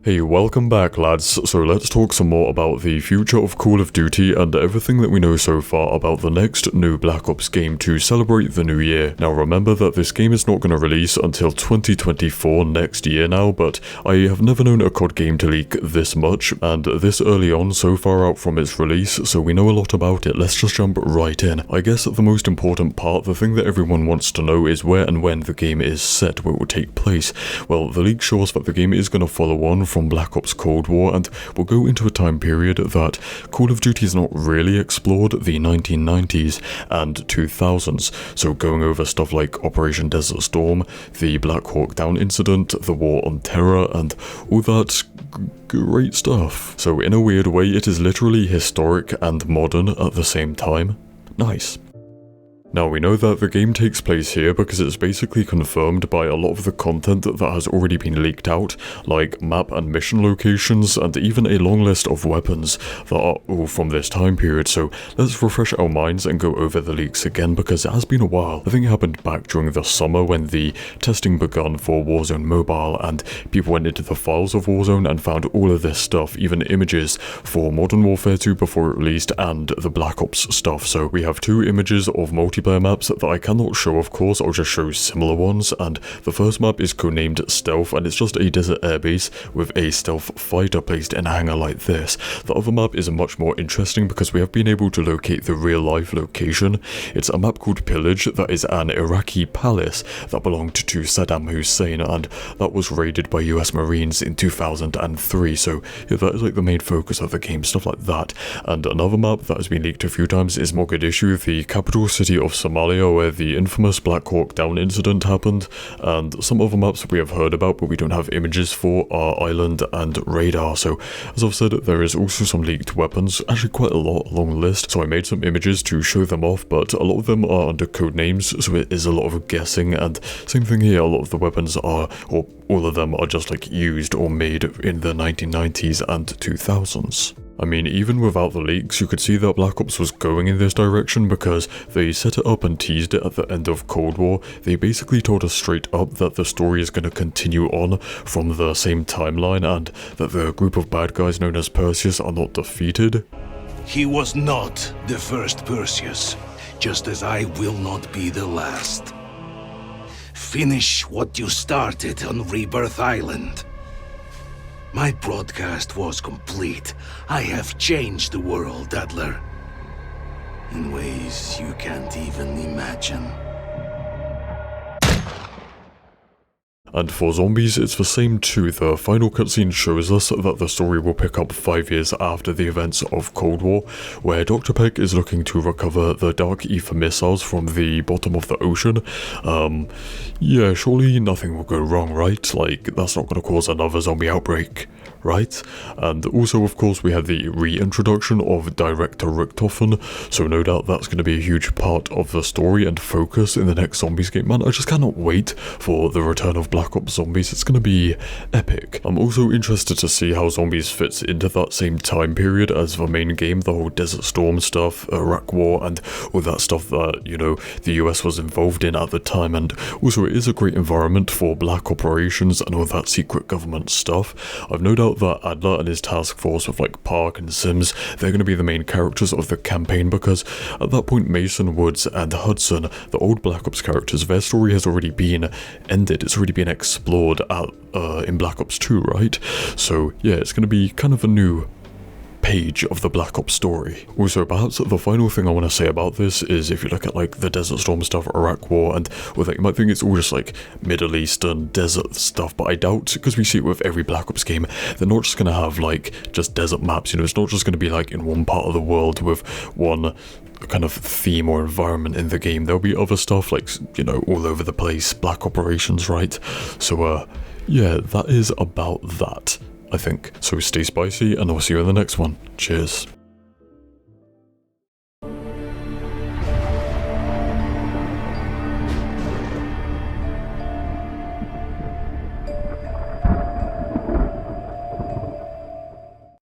Hey, welcome back lads. So let's talk some more about the future of Call of Duty and everything that we know so far about the next new Black Ops game to celebrate the new year. Now remember that this game is not going to release until 2024 next year now, but I have never known a COD game to leak this much and this early on so far out from its release, so we know a lot about it. Let's just jump right in. I guess the most important part, the thing that everyone wants to know, is where and when the game is set, where it will take place. Well, the leak shows that the game is going to follow on from Black Ops Cold War and will go into a time period that Call of Duty has not really explored, the 1990s and 2000s, so going over stuff like Operation Desert Storm, the Black Hawk Down incident, the War on Terror, and all that great stuff. So in a weird way, it is literally historic and modern at the same time. Nice. Now we know that the game takes place here because it's basically confirmed by a lot of the content that has already been leaked out, like map and mission locations and even a long list of weapons that are all from this time period. So let's refresh our minds and go over the leaks again because it has been a while. I think it happened back during the summer when the testing begun for Warzone Mobile and people went into the files of Warzone and found all of this stuff, even images for Modern Warfare 2 before it released and the Black Ops stuff. So we have two images of multiplayer maps that I cannot show, of course. I'll just show similar ones, and the first map is codenamed Stealth and it's just a desert airbase with a stealth fighter placed in a hangar like this. The other map is much more interesting because we have been able to locate the real life location. It's a map called Pillage that is an Iraqi palace that belonged to Saddam Hussein and that was raided by US Marines in 2003, so yeah, that is like the main focus of the game, stuff like that. And another map that has been leaked a few times is Mogadishu, the capital city of Somalia, where the infamous Black Hawk Down incident happened, and some other maps we have heard about but we don't have images for are Island and Radar. So as I've said, there is also some leaked weapons, actually quite a lot, long list, so I made some images to show them off, but a lot of them are under code names, so it is a lot of guessing. And same thing here, a lot of the weapons are, or all of them are just like used or made in the 1990s and 2000s. I mean, even without the leaks, you could see that Black Ops was going in this direction because they set it up and teased it at the end of Cold War. They basically told us straight up that the story is going to continue on from the same timeline and that the group of bad guys known as Perseus are not defeated. He was not the first Perseus, just as I will not be the last. Finish what you started on Rebirth Island. My broadcast was complete. I have changed the world, Adler. In ways you can't even imagine. And for zombies, it's the same too. The final cutscene shows us that the story will pick up 5 years after the events of Cold War, where Dr. Peck is looking to recover the Dark Ether missiles from the bottom of the ocean. Yeah, surely nothing will go wrong, right? Like, that's not going to cause another zombie outbreak, right? And also, of course, we had the reintroduction of director Richtofen, so no doubt that's going to be a huge part of the story and focus in the next Zombies game. Man, I just cannot wait for the return of Black Ops Zombies. It's going to be epic. I'm also interested to see how Zombies fits into that same time period as the main game, the whole Desert Storm stuff, Iraq War, and all that stuff that, you know, the US was involved in at the time. And also, it is a great environment for black operations and all that secret government stuff. I've no doubt that Adler and his task force with like Park and Sims, they're going to be the main characters of the campaign because at that point Mason, Woods and Hudson, the old Black Ops characters, their story has already been ended. It's already been explored in Black Ops 2, right? So yeah, it's going to be kind of a new page of the Black Ops story. Also, perhaps the final thing I want to say about this is if you look at like the Desert Storm stuff, Iraq War, and all that, you might think it's all just like Middle Eastern desert stuff, but I doubt, because we see it with every Black Ops game, they're not just going to have like just desert maps, you know, it's not just going to be like in one part of the world with one kind of theme or environment in the game. There'll be other stuff like, you know, all over the place, black operations, right? So yeah, that is about that, I think. So stay spicy and I'll see you in the next one. Cheers.